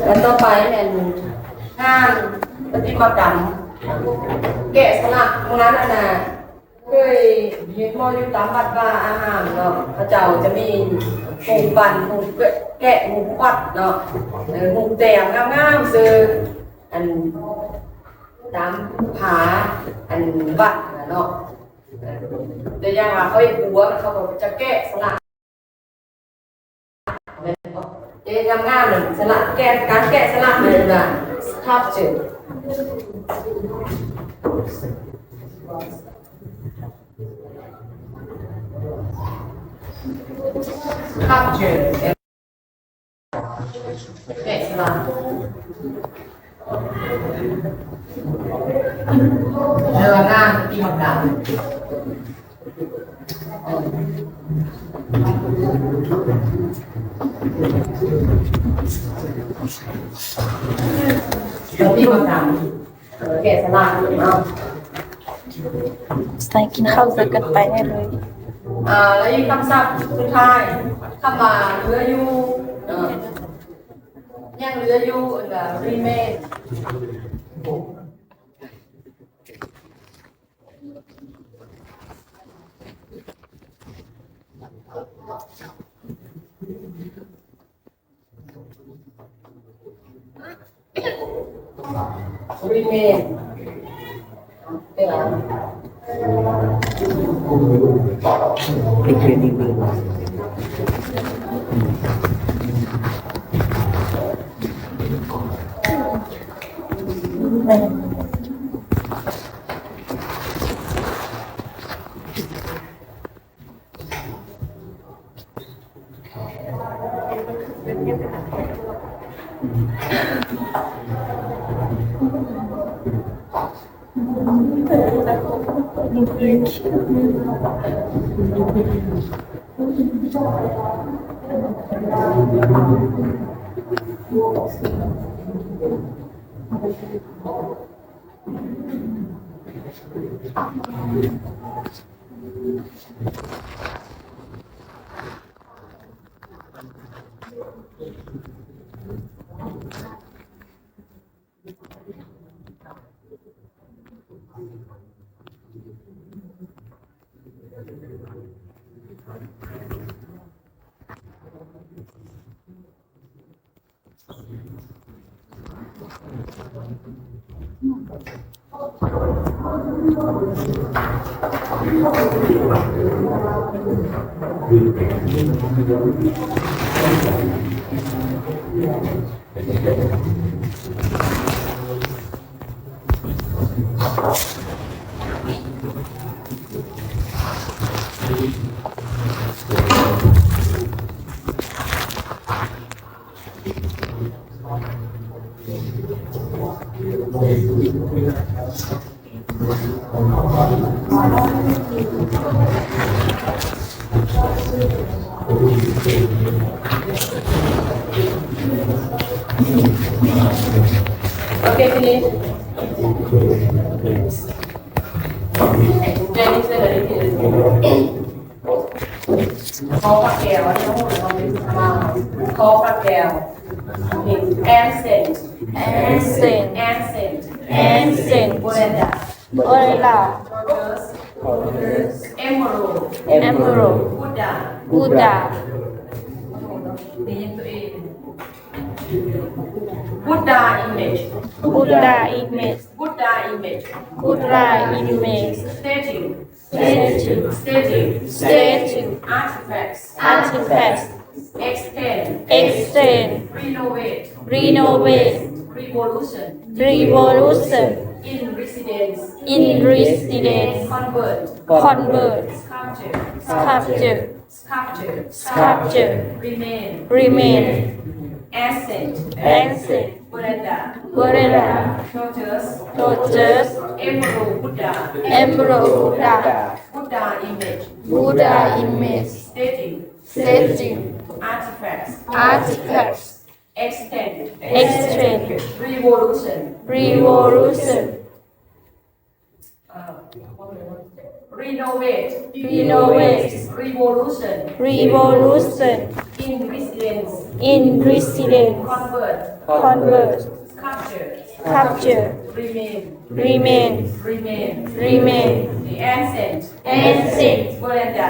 แล้วต่อไปเป็นงานปฏิมากรรมแกะสลักโบราณน่ะเคยเห็นบ่อยู่ตามวัดว่าอาหารเนาะพระเจ้าจะมีหุงปั่นหุงแกะหุงควัดเนาะหุงแต้มงามๆซื่ออันตามผาอันวัดเนาะแต่อย่างว่าเขาเฮ็ดบัวเขาก็จะแกะสลักงามๆเลยสลักแกะการแกะสลักเลยว่าภาพจืดcapture แกะสลักเรืองานที่มากรรมที่มากรรมแกะสลักเนาะใส่กินข้าวจะกันไปได้เลยแล้วอีกคำศัพท์สุดท้ายคำว่าเหลืออยู่ยังเหลืออยู่remain remain เป็นดีมากOkay, finish. Jenny said that it is. คอปลาแก้วอันนี้ต้องพูดถึงความเป็นมาคอปลาแก้ว ancient ancient ancient Buddha Orla emerald Buddha นี่ยังตัวเอง Buddha image Buddha image statue artifacts extend renovate revolution in residence convert sculpture remain ancient Buddha torches emerald Buddha image statue artifacts extend revolution renovate revolution in residence convert capture remain ancient Veranda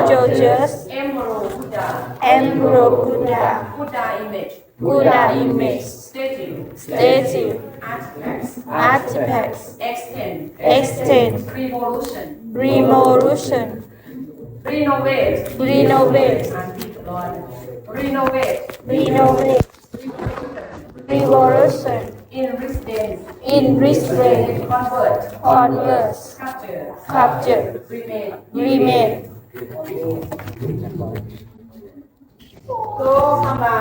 Georges Emperor Buddha image statue artifacts extend revolution renovate revolution in restraint converse capture remain ก็คำว่า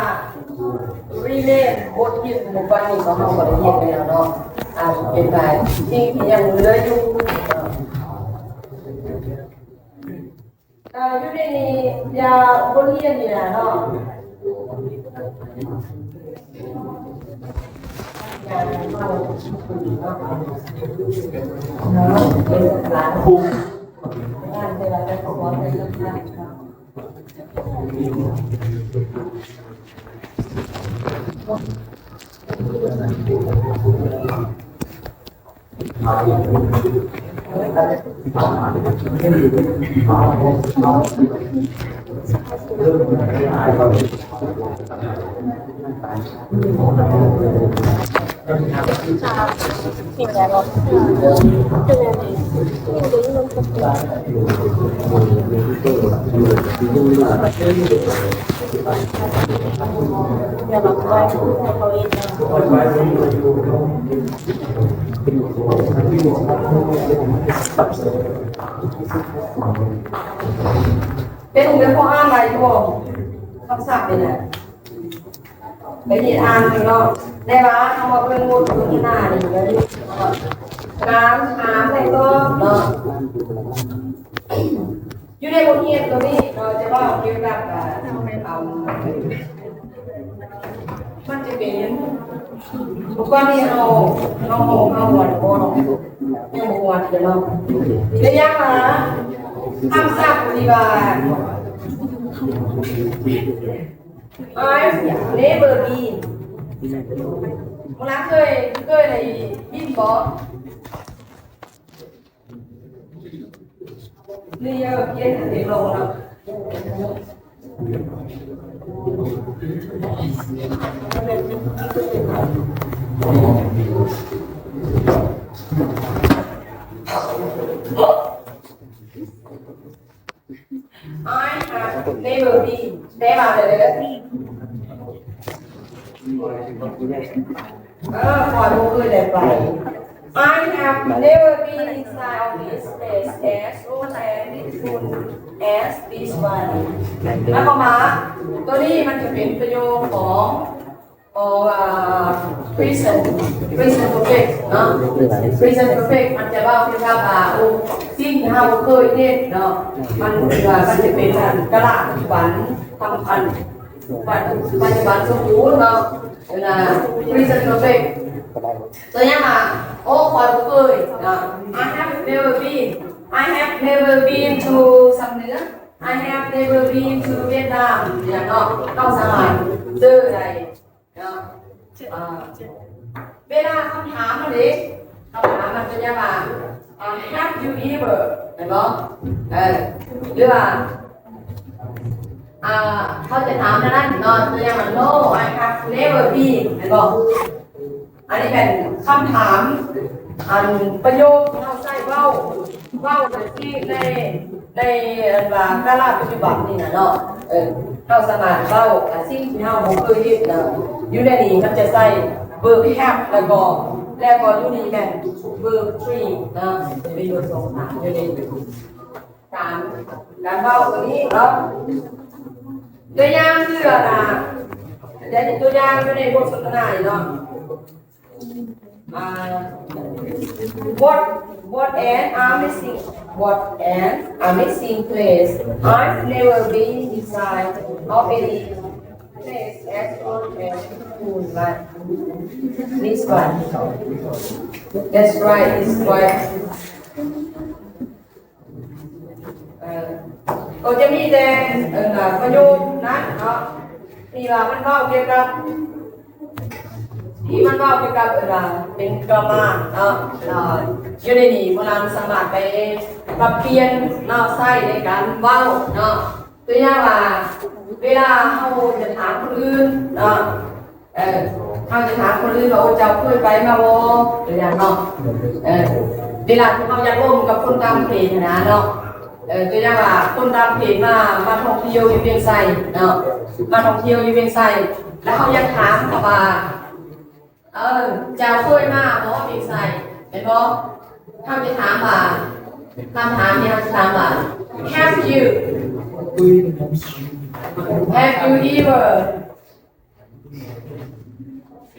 remain บทที่หมู่บ้านนี้ก็เฮาบ่ได้เฮ็ดไปแล้วเนาะเป็นไปสิ่งที่ยังเหลืออยู่อยู่ในนี้ยาบทเรียนนี่ล่ะเนาะเป็นหลานคุ้มงานเวลาไปขอไปเรื่องงานสิ่งแวดล้อมอย่ามาไว้เขาเองเป็นเรื่องข้ออ้างอะไรที่บอกคำศัพท์เป็นไงไปยินอ่านเนาะได้ปะคำว่าเป็นงูตัวที่หน้านี่เลยน้ำอะไรก็เนาะอยู่ในบทเรียนตัวนี้เราจะว่าเกี่ยวกับมันจะเป็นบุคคลที่เราวันโบนยังบวันเดี๋ยวเราเรียกมาคำศัพท์ดีว่า I've never been เวลาเคยในบินบอกนี่เยอะเย็นเด็กลงแล้วI have never been ได้มาเลยขอดูเลยได้ไป I have never been inside of this place as old and beautiful as this one แล้วก็มาตัวนี้มันจะเป็นประโยคของpresent perfect เนาะ present perfect มันจะว่าเป็นว่าสิ่งที่เราเคยเห็นเนาะมันจะเป็นกระดาษปัจจุบันทำพันปัจจุบันสมบูรณ์เนาะนะ present perfect ตัวอย่างโอ้คอยเคยนะ I have never been to สำเนือ I have never been to Vietnam อย่างเนาะต้องสมัยเจออะไรเนาะเวลาคำถามมันดิคำถามมันจะยังไงhave you ever เห็นบ่หรือว่าเขาจะถามนั่นเนาะจะยังไง no I have never been เห็นบ่อันนี้เป็นคำถามประโยคที่เราใช้เว้าที่ในกาลปัจจุบันนี่นะเนาะเราสามารถเว้าสิ่งที่เราบ่เคยเห็นนะอยู่ในนี้มันจะใช้ verb have แล้วก็อยู่นี่แม่น verb three นะประโยคสองถามอยู่ในการเว้าตัวนี้เนาะตัวอย่างคืออะไรเดี๋ยวตัวอย่างอยู่ในบทสนทนาเนาะWhat an amazing place. I've never been inside of any place as old as school like this one. That's right, it's quite ก็จะมีแต่ประโยคนะเนาะที่ว่ามันเว้าเกี่ยวกับเป็นกรามาเนาะอยู่ในนี้เราสามารถไปปรับเปลี่ยนเนาะใช้ในการเว้าเนาะตัวอย่างว่าเวลาเราจะถามคนอื่นเนาะเราจะถามคนอื่นว่าเจ้าเคยไปมาบ่ตัวอย่างเนาะเวลาที่เราอยากร่วมกับคนตามเพจนะเนาะตัวอย่างว่าคนตามเพจมาท่องเที่ยวอยู่เวียงไสเนาะมาท่องเที่ยวอยู่เวียงไสแล้วเขาอยากถามว่าเจ้าเคยมาบ่เวียงไสเห็นบ่เขาจะถามว่าคำถามนี้เขาจะถามว่า have you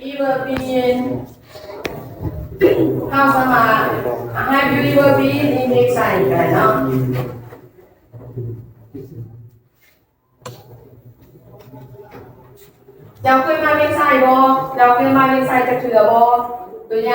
ever been เข้าสมา have you ever been in เวียงไสกันเนาะเจ้าเคยมาเวียงไสบ่เจ้าเคยมาเวียงไสจักเทื่อบ่ตัวอย่าง